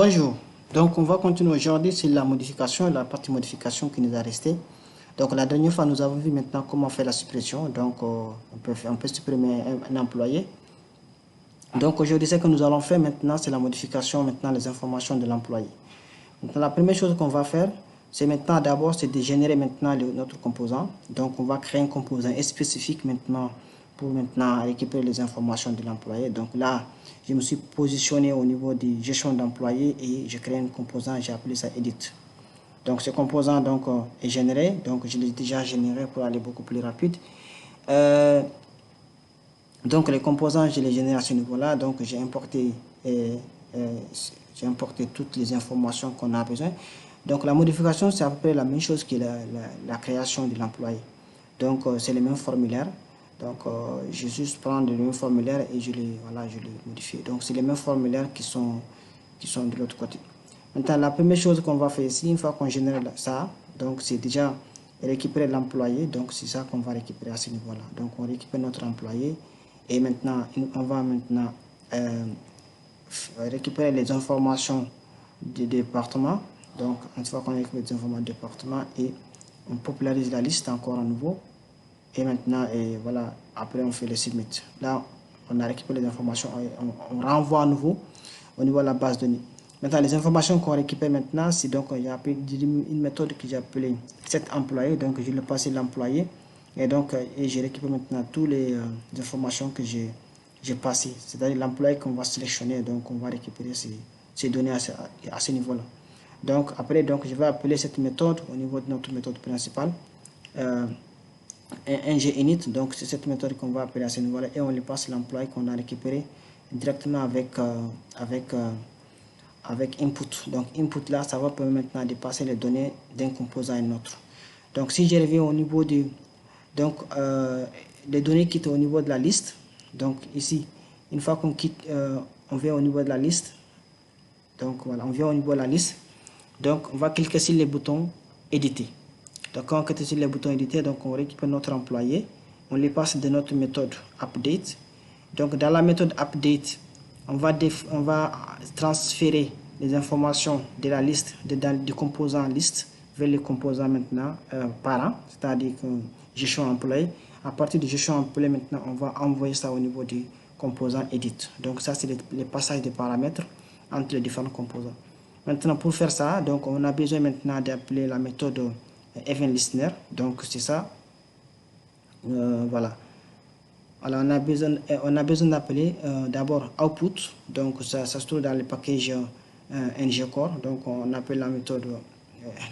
Bonjour, donc on va continuer aujourd'hui sur la modification, la partie modification qui nous a resté. Donc la dernière fois nous avons vu maintenant comment faire la suppression, donc on peut supprimer un employé. Donc aujourd'hui ce que nous allons faire maintenant c'est la modification, maintenant les informations de l'employé. Maintenant la première chose qu'on va faire c'est maintenant d'abord c'est de générer maintenant notre composant. Donc on va créer un composant spécifique maintenant pour maintenant récupérer les informations de l'employé. Donc là, je me suis positionné au niveau de gestion d'employé et je crée un composant, j'ai appelé ça edit. Donc ce composant donc, est généré, donc je l'ai déjà généré pour aller beaucoup plus rapide. Donc les composants, je les génère à ce niveau-là, donc j'ai importé toutes les informations qu'on a besoin. Donc la modification, c'est à peu près la même chose que la création de l'employé. Donc c'est le même formulaire. Donc je vais juste prendre le même formulaire et je les modifie. Donc c'est les mêmes formulaires qui sont de l'autre côté. Maintenant, la première chose qu'on va faire ici, une fois qu'on génère ça, donc c'est déjà récupérer l'employé. Donc c'est ça qu'on va récupérer à ce niveau-là. Donc on récupère notre employé et maintenant on va maintenant récupérer les informations du département. Donc une fois qu'on récupère les informations du département et on popularise la liste encore à nouveau. Et maintenant, et voilà, après on fait le submit. Là, on a récupéré les informations, on renvoie à nouveau au niveau de la base de données. Maintenant, les informations qu'on récupère maintenant, c'est donc j'ai appelé une méthode que j'ai appelée set employé. Donc, je le passe l'employé et donc et je récupère maintenant toutes les informations que j'ai passées. C'est-à-dire l'employé qu'on va sélectionner. Donc, on va récupérer ces données à ce niveau-là. Donc, après, donc, je vais appeler cette méthode au niveau de notre méthode principale. Init, donc c'est cette méthode qu'on va appeler à ce niveau-là et on lui passe l'employé qu'on a récupéré directement avec input. Donc input là, ça va permettre maintenant de passer les données d'un composant à un autre. Donc si je reviens au niveau de les données quittent au niveau de la liste. Donc ici, une fois qu'on quitte, on vient au niveau de la liste. Donc voilà, on vient au niveau de la liste. Donc on va cliquer sur les boutons éditer. Donc quand on clique sur les boutons éditer, donc on récupère notre employé, on les passe de notre méthode update. Donc dans la méthode update, on va transférer les informations de la liste, du composant liste vers le composant maintenant parent, c'est-à-dire que gestion employé. À partir de gestion employé, maintenant on va envoyer ça au niveau du composant edit. Donc ça c'est les passages de paramètres entre les différents composants. Maintenant pour faire ça, donc on a besoin maintenant d'appeler la méthode event listener. Donc c'est ça. Voilà. Alors on a besoin d'appeler d'abord output. Donc ça se trouve dans le package ngcore. Donc on appelle la méthode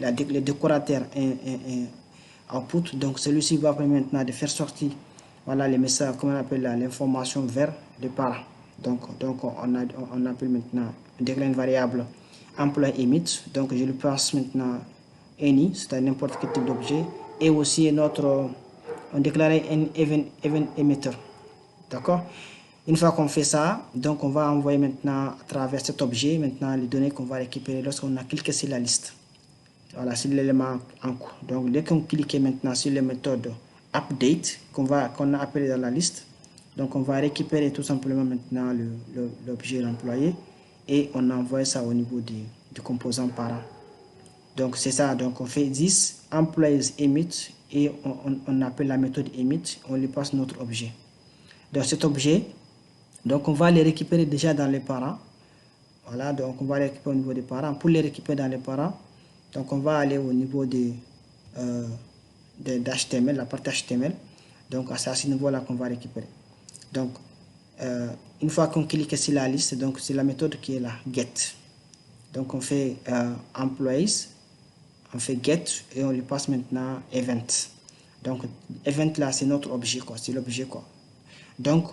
le décorateur output. Donc celui-ci va permettre maintenant de faire sortir voilà les messages, comme on appelle l'information vers le parent. Donc on appelle maintenant déclare une variable employee emit. Donc je lui passe maintenant any, c'est-à-dire n'importe quel type d'objet, et aussi on déclare un event emitter. D'accord? Une fois qu'on fait ça, donc on va envoyer maintenant à travers cet objet maintenant les données qu'on va récupérer lorsqu'on a cliqué sur la liste. Voilà, c'est l'élément en cours. Donc dès qu'on clique maintenant sur la méthode update qu'on a appelé dans la liste, donc on va récupérer tout simplement maintenant l'objet employé et on envoie ça au niveau du composant parent. Donc c'est ça, donc on fait 10 employees emit et on appelle la méthode emit, on lui passe notre objet. Dans cet objet, donc on va les récupérer déjà dans les parents. Voilà, donc on va les récupérer au niveau des parents. Pour les récupérer dans les parents, donc on va aller au niveau d'HTML, la partie HTML. Donc c'est à ce niveau-là qu'on va récupérer. Donc une fois qu'on clique sur la liste, donc c'est la méthode qui est là, get. Donc on fait employees, on fait get et on lui passe maintenant event. Donc event là c'est notre objet quoi, c'est l'objet quoi. Donc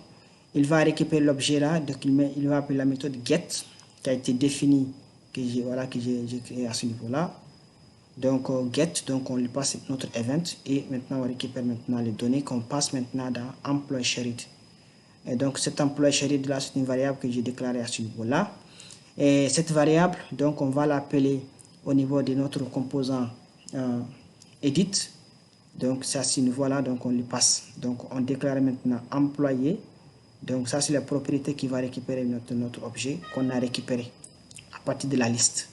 il va récupérer l'objet là, donc il va appeler la méthode get qui a été définie que j'ai créé à ce niveau là. Donc get, donc on lui passe notre event et maintenant on récupère maintenant les données qu'on passe maintenant dans employee shared. Et donc cet employee shared là c'est une variable que j'ai déclarée à ce niveau là. Et cette variable, donc on va l'appeler au niveau de notre composant edit. Donc c'est à ce niveau-là, donc on lui passe. Donc on déclare maintenant employé. Donc ça c'est la propriété qui va récupérer notre objet qu'on a récupéré partir de la liste.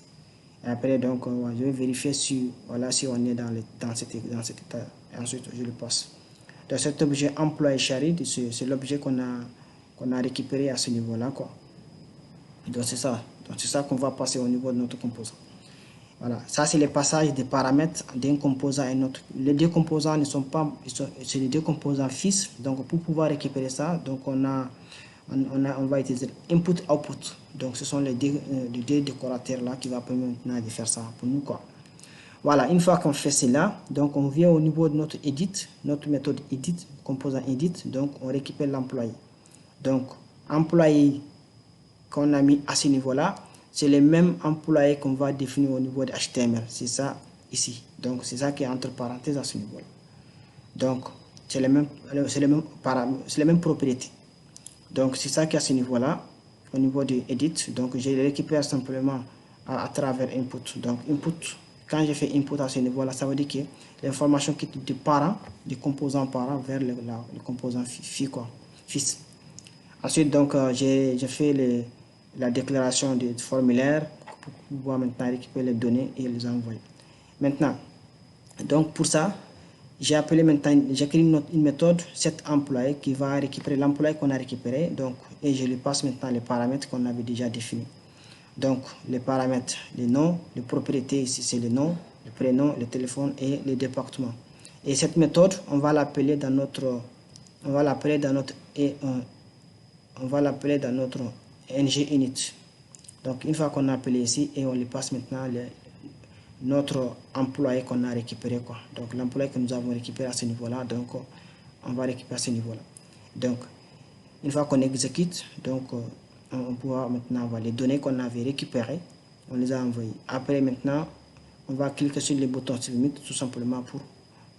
Et après, donc, je vais vérifier si, voilà, si on est dans cet état. Et ensuite, je le passe. Donc, cet objet employé shared, c'est l'objet qu'on a récupéré à ce niveau-là, quoi. Donc, c'est ça. Donc, c'est ça qu'on va passer au niveau de notre composant. Voilà, ça c'est le passage des paramètres d'un composant à un autre. Les deux composants ne sont pas, c'est les deux composants fixes. Donc pour pouvoir récupérer ça, donc on va utiliser input output. Donc ce sont les deux décorateurs là qui va permettre maintenant de faire ça pour nous, quoi. Voilà, une fois qu'on fait cela, donc on vient au niveau de notre edit, notre méthode edit, composant edit. Donc on récupère l'employé. Donc employé qu'on a mis à ce niveau là, c'est le même employé qu'on va définir au niveau de HTML. C'est ça ici. Donc, c'est ça qui est entre parenthèses à ce niveau-là. Donc, c'est les mêmes propriétés. Donc, c'est ça qui est à ce niveau-là, au niveau de edit. Donc, je le récupère simplement à travers input. Donc, input, quand je fais input à ce niveau-là, ça veut dire que l'information quitte du parent, du composant parent vers le composant fils. Ensuite, donc, j'ai fait la déclaration du formulaire pour pouvoir maintenant récupérer les données et les envoyer. Maintenant, donc pour ça, j'ai créé une méthode setEmployee qui va récupérer l'employé qu'on a récupéré, donc, et je lui passe maintenant les paramètres qu'on avait déjà définis. Donc, les paramètres, les noms, les propriétés, ici c'est le nom, le prénom, le téléphone et le département. Et cette méthode, on va l'appeler dans notre ng-init. Donc une fois qu'on a appelé ici, et on lui passe maintenant notre employé qu'on a récupéré, quoi. Donc l'employé que nous avons récupéré à ce niveau-là, donc on va récupérer à ce niveau-là. Donc une fois qu'on exécute, donc on pourra maintenant avoir les données qu'on avait récupérées, on les a envoyées. Après maintenant, on va cliquer sur le bouton submit tout simplement pour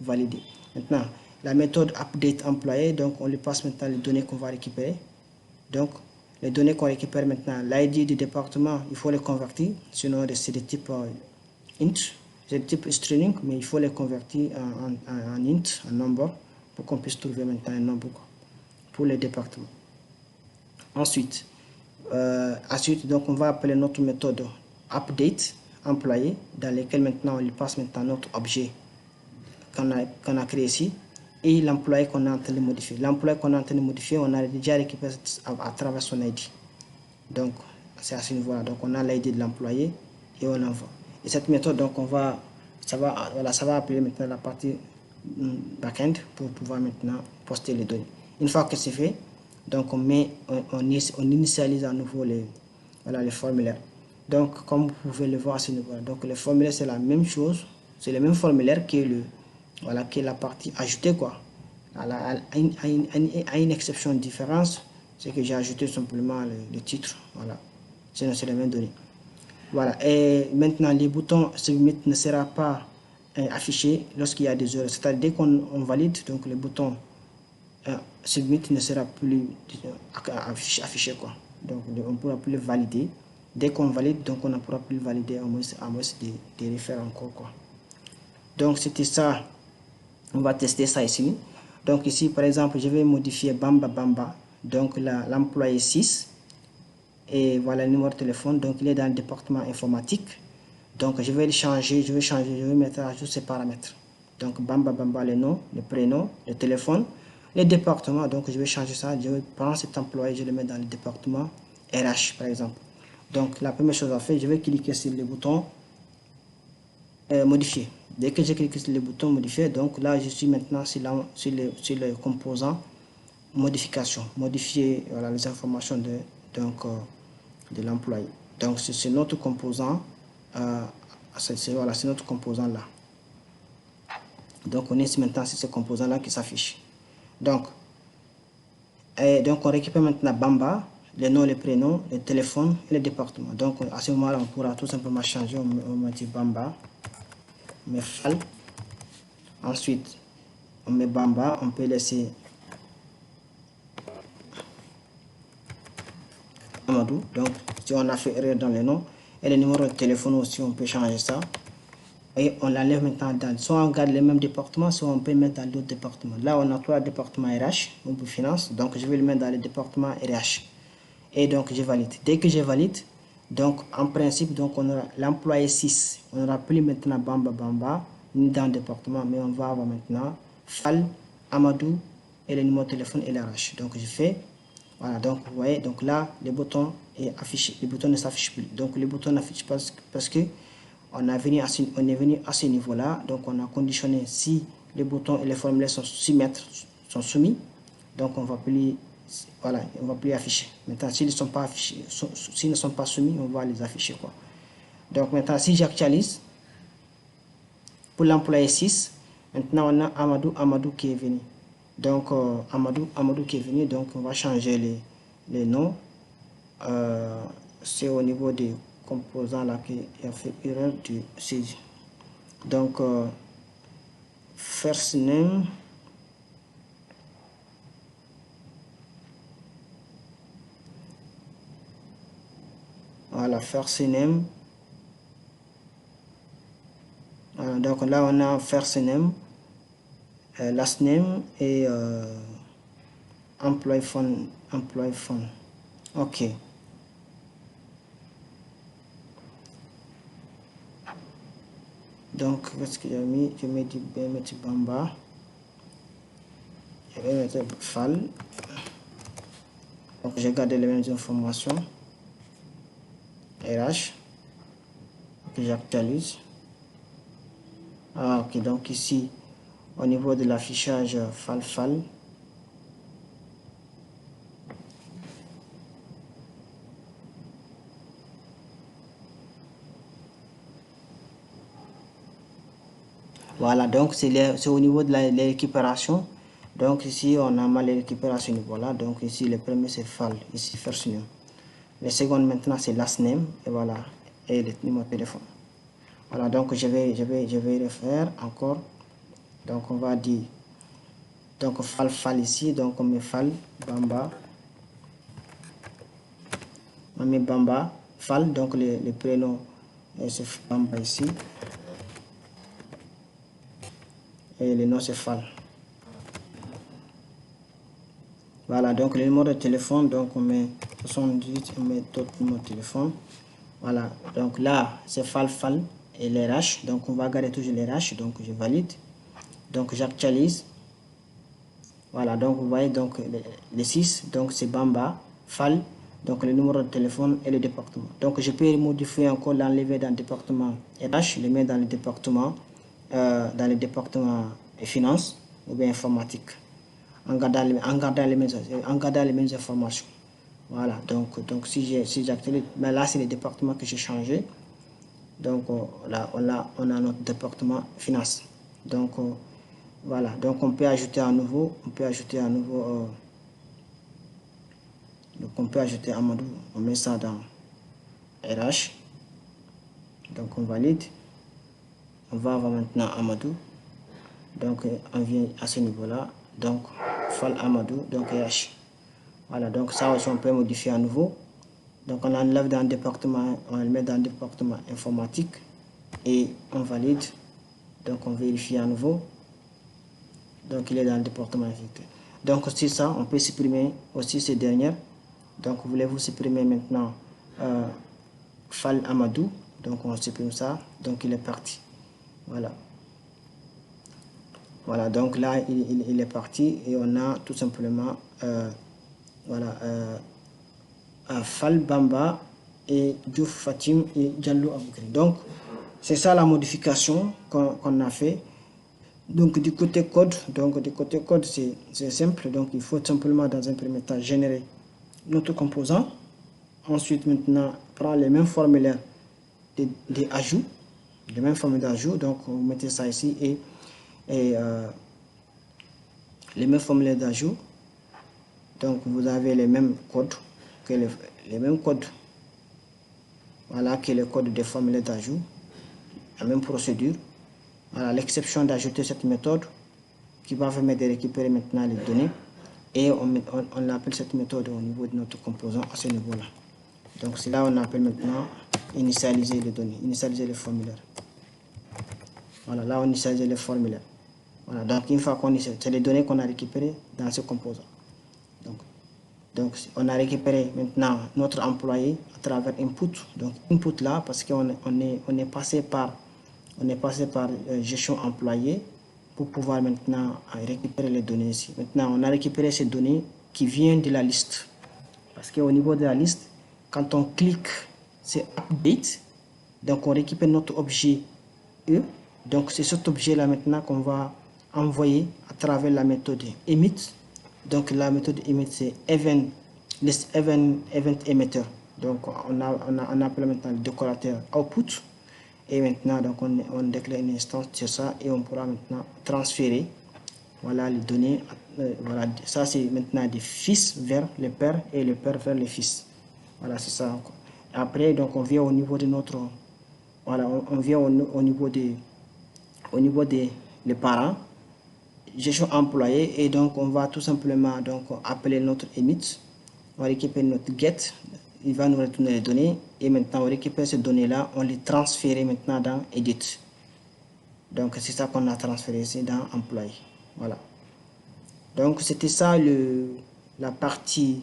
valider. Maintenant, la méthode update employé, donc on lui passe maintenant les données qu'on va récupérer. Donc, les données qu'on récupère maintenant, l'ID du département, il faut les convertir, sinon c'est de type int, c'est de type string, mais il faut les convertir en int, en nombre, pour qu'on puisse trouver maintenant un nombre pour les départements. Ensuite, donc on va appeler notre méthode update employé, dans laquelle maintenant on lui passe maintenant notre objet qu'on a créé ici, et l'employé qu'on est en train de modifier. L'employé qu'on est en train de modifier, on a déjà récupéré à travers son ID. Donc, c'est à ce niveau-là. Donc, on a l'ID de l'employé et on envoie. Et cette méthode, donc, ça va appeler maintenant la partie backend pour pouvoir maintenant poster les données. Une fois que c'est fait, donc, on initialise à nouveau les formulaires. Donc, comme vous pouvez le voir à ce niveau-là, donc, les formulaires, c'est la même chose. C'est le même formulaire qui est la partie ajoutée, quoi. À une exception de différence, c'est que j'ai ajouté simplement le titre. Voilà. Sinon, c'est les mêmes données. Voilà. Et maintenant, les boutons submit ne sera pas affiché lorsqu'il y a des erreurs. C'est-à-dire, dès qu'on valide, donc le bouton submit ne sera plus affiché, quoi. Donc, on ne pourra plus le valider. Dès qu'on valide, donc on ne pourra plus le valider à moins de refaire encore, quoi. Donc, c'était ça. On va tester ça ici. Donc ici, par exemple, je vais modifier Bamba. Donc l'employé 6. Et voilà le numéro de téléphone. Donc il est dans le département informatique. Donc je vais le changer. Je vais mettre à jour ces paramètres. Donc Bamba, le nom, le prénom, le téléphone, les départements. Donc je vais changer ça. Je vais prendre cet employé, je le mets dans le département RH, par exemple. Donc la première chose à faire, je vais cliquer sur le bouton modifier. Dès que j'ai cliqué sur le bouton modifier, donc là je suis maintenant sur le composant modification, modifier les informations de l'employé. Donc c'est notre composant, c'est notre composant là. Donc on est maintenant sur ce composant là qui s'affiche. Donc on récupère maintenant Bamba, les noms, les prénoms, les téléphones et les départements. Donc à ce moment là on pourra tout simplement changer, on met Bamba. On met Fal. Ensuite, on met Bamba. On peut laisser Amadou. Donc, si on a fait erreur dans les noms. Et le numéro de téléphone aussi, on peut changer ça. Et on l'enlève maintenant dans. Soit on garde les mêmes départements, soit on peut mettre dans d'autres départements. Là, on a 3 départements RH, on peut finance. Donc, je vais le mettre dans le département RH. Et donc, je valide. Dès que je valide, Donc, en principe, donc on aura l'employé 6. On n'aura plus maintenant Bamba Bamba, ni dans le département, mais on va avoir maintenant Fall, Amadou et le numéro de téléphone et l'arrache. Donc, je fais, voilà, donc vous voyez, donc là, le bouton est affiché. Le bouton ne s'affiche plus. Donc, le bouton n'affiche pas parce que on est venu à ce niveau-là. Donc, on a conditionné si les boutons et les formulaires sont soumis. Donc, on va plus, voilà, on va plus afficher. Maintenant, s'ils ne sont pas affichés, s'ils ne sont pas soumis, on va les afficher, quoi. Donc, maintenant, si j'actualise, pour l'employé 6, maintenant, on a Amadou qui est venu. Donc, Amadou qui est venu. Donc, on va changer les noms. C'est au niveau des composants là qu'il y a fait erreur du saisie. Donc, first name. Voilà, first name. Voilà, donc là, on a first name, last name et employee phone. Ok. Donc, qu'est-ce que j'ai mis? Je mets du Bamba. Je vais mettre Fall. Donc, j'ai gardé les mêmes informations. RH. J'actualise. Ah, ok, donc ici, au niveau de l'affichage Fall. Voilà, donc c'est au niveau de la récupération. Donc ici, on a mal récupéré à ce niveau-là. Donc ici, le premier c'est Fall, ici first name. Le second maintenant c'est last name, et voilà, et le numéro de téléphone. Voilà, donc je vais refaire encore. Donc on va dire, donc Fall ici, donc on met Fall, Bamba. On met Bamba, Fall, donc le prénom, c'est Bamba ici. Et le nom c'est Fall. Voilà, donc le numéro de téléphone, donc on met 78, on met d'autres numéros de téléphone. Voilà, donc là c'est Fall et les RH, donc on va garder toujours les RH, donc je valide. Donc j'actualise. Voilà, donc vous voyez, donc les 6, donc c'est Bamba, Fall, donc le numéro de téléphone et le département. Donc je peux modifier encore, l'enlever dans le département RH, le mettre dans le département finance ou bien informatique, en gardant les mêmes informations. Voilà, donc si j'actualise, mais là c'est le département que j'ai changé. Donc là on a notre département finance. Donc voilà, donc on peut ajouter à nouveau, donc on peut ajouter Amadou, on met ça dans RH. Donc on valide. On va avoir maintenant Amadou. Donc on vient à ce niveau-là. Donc Fall Amadou, donc RH. Voilà, donc ça aussi on peut modifier à nouveau. Donc on enlève dans le département, on le met dans le département informatique et on valide. Donc on vérifie à nouveau. Donc il est dans le département informatique. Donc c'est ça, on peut supprimer aussi ces dernières. Donc voulez-vous supprimer maintenant Fall Amadou. Donc on supprime ça. Donc il est parti. Voilà. Voilà, donc là il est parti et on a tout simplement voilà, Fall Bamba et Diouf Fatim et Diallo Aboukri. Donc c'est ça la modification qu'on a fait. Donc du côté code, c'est simple. Donc il faut simplement dans un premier temps générer notre composant. Ensuite maintenant prendre les mêmes formulaires des ajouts, les mêmes formulaires d'ajout. Donc vous mettez ça ici et les mêmes formulaires d'ajout. Donc vous avez les mêmes codes que les mêmes codes. Voilà, que le code des formulaires d'ajout, la même procédure. Voilà, l'exception d'ajouter cette méthode qui va permettre de récupérer maintenant les données et on appelle cette méthode au niveau de notre composant à ce niveau-là. Donc c'est là on appelle maintenant initialiser les données, initialiser les formulaires. Voilà, là on initialise les formulaires. Voilà, donc une fois qu'on initialise, c'est les données qu'on a récupérées dans ce composant. Donc Donc, on a récupéré maintenant notre employé à travers input. Donc, input là, parce qu'on est passé par gestion employé pour pouvoir maintenant récupérer les données ici. Maintenant, on a récupéré ces données qui viennent de la liste. Parce qu'au niveau de la liste, quand on clique, c'est update. Donc, on récupère notre objet E. Donc, c'est cet objet-là maintenant qu'on va envoyer à travers la méthode emit. Donc, la méthode emit, c'est list event emitter. Donc, on appelle maintenant le décorateur output. Et maintenant, donc on déclare une instance sur ça et on pourra maintenant transférer, voilà, les données. Voilà, ça c'est maintenant des fils vers le père et le père vers le fils. Voilà, c'est ça. Après, donc on vient au niveau de notre, voilà, on vient au niveau des les parents, gestion employé, et donc on va tout simplement donc appeler notre emit, on récupère notre get, il va nous retourner les données, et maintenant on récupère ces données là, on les transfère maintenant dans edit. Donc c'est ça qu'on a transféré ici dans employé. Voilà, donc c'était ça la partie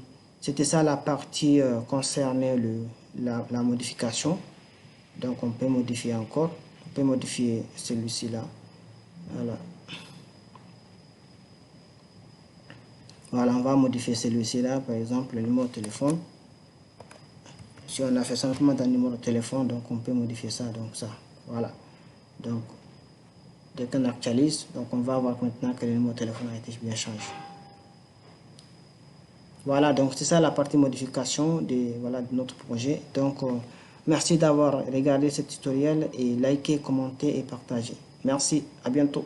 concernant la modification. Donc on peut modifier encore, on peut modifier celui-ci là. Voilà. Voilà, on va modifier celui-ci là, par exemple le numéro de téléphone. Si on a fait simplement un numéro de téléphone, donc on peut modifier ça, donc ça, voilà. Donc dès qu'on actualise, donc on va voir maintenant que le numéro de téléphone a été bien changé. Voilà, donc c'est ça la partie modification de notre projet. Donc merci d'avoir regardé ce tutoriel et likez, commentez et partagez. Merci, à bientôt.